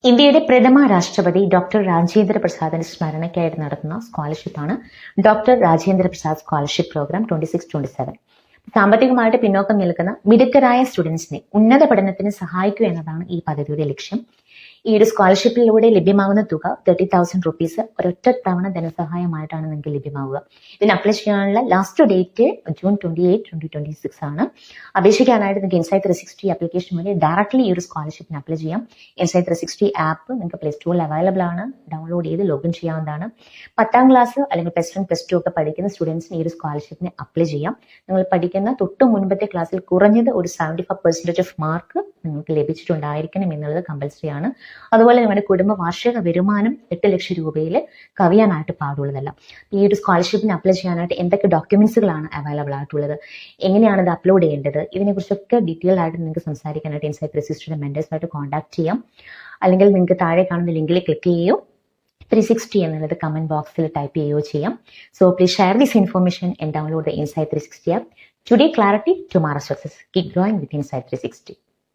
ഇന്ത്യയുടെ പ്രഥമ രാഷ്ട്രപതി ഡോക്ടർ രാജേന്ദ്ര പ്രസാദിന്റെ സ്മരണയ്ക്കായിട്ട് നടത്തുന്ന സ്കോളർഷിപ്പാണ് doctor Rajendra Prasad scholarship programme 26-27. സാമ്പത്തികമായിട്ട് പിന്നോക്കം നിൽക്കുന്ന മിടുക്കരായ സ്റ്റുഡൻസിനെ ഉന്നത പഠനത്തിന് സഹായിക്കുക എന്നതാണ് ഈ പദ്ധതിയുടെ ലക്ഷ്യം. ഈ ഒരു സ്കോളർഷിപ്പിലൂടെ ലഭ്യമാകുന്ന തുക 30,000 റുപ്പീസ് ഒരൊറ്റ തവണ ധനസഹായമായിട്ടാണ് നിങ്ങൾക്ക് ലഭ്യമാവുക. ഇതിന് അപ്ലൈ ചെയ്യാനുള്ള ലാസ്റ്റ് ഡേറ്റ് June 28, 2026 ആണ്. അപേക്ഷിക്കാനായിട്ട് നിങ്ങൾക്ക് ഇൻസൈറ്റ് 360 ആപ്ലിക്കേഷൻ വഴി ഡയറക്ട്ലി ഈ ഒരു സ്കോളർഷിപ്പിന് അപ്ലൈ ചെയ്യാം. ഇൻസൈറ്റ് 360 ആപ്പ് നിങ്ങൾക്ക് പ്ലേ സ്റ്റോറിൽ അവൈലബിൾ ആണ്. ഡൗൺലോഡ് ചെയ്ത് ലോഗിൻ ചെയ്യാവുന്നതാണ്. 10ാം ക്ലാസ് അല്ലെങ്കിൽ +1, +2 ഒക്കെ പഠിക്കുന്ന സ്റ്റുഡൻസിന് ഈ ഒരു സ്കോളർഷിപ്പിന് അപ്ലൈ ചെയ്യാം. നിങ്ങൾ പഠിക്കുന്ന തൊട്ട് മുൻപത്തെ ക്ലാസ്സിൽ കുറഞ്ഞത് ഒരു 75% ഓഫ് മാർക്ക് നിങ്ങൾക്ക് ലഭിച്ചിട്ടുണ്ടായിരിക്കണം എന്നുള്ളത് കമ്പൽസറി ആണ്. അതുപോലെ നിങ്ങളുടെ കുടുംബ വാർഷിക വരുമാനം 8 ലക്ഷം രൂപയിൽ കവിയാനായിട്ട് പാടുള്ളതല്ല. ഈ ഒരു സ്കോളർഷിപ്പിന് അപ്ലൈ ചെയ്യാനായിട്ട് എന്തൊക്കെ ഡോക്യുമെന്റ്സുകളാണ് അവൈലബിൾ ആയിട്ടുള്ളത്, എങ്ങനെയാണ് ഇത് അപ്ലോഡ് ചെയ്യേണ്ടത്, ഇതിനെക്കുറിച്ചൊക്കെ ഡീറ്റെയിൽ ആയിട്ട് നിങ്ങൾക്ക് സംസാരിക്കാനായിട്ട് ഇൻസൈറ്റ് 360 മെന്റേഴ്സായിട്ട് കോൺടാക്ട് ചെയ്യാം. അല്ലെങ്കിൽ നിങ്ങൾക്ക് താഴെ കാണുന്ന ലിങ്കിൽ ക്ലിക്ക് ചെയ്യുകയോ 360 എന്നുള്ളത് കമന്റ് ബോക്സിൽ ടൈപ്പ് ചെയ്യുകയോ ചെയ്യാം. So please share this information and download the insight 360 app. Today clarity, tomorrow success. Keep growing with Insight 360.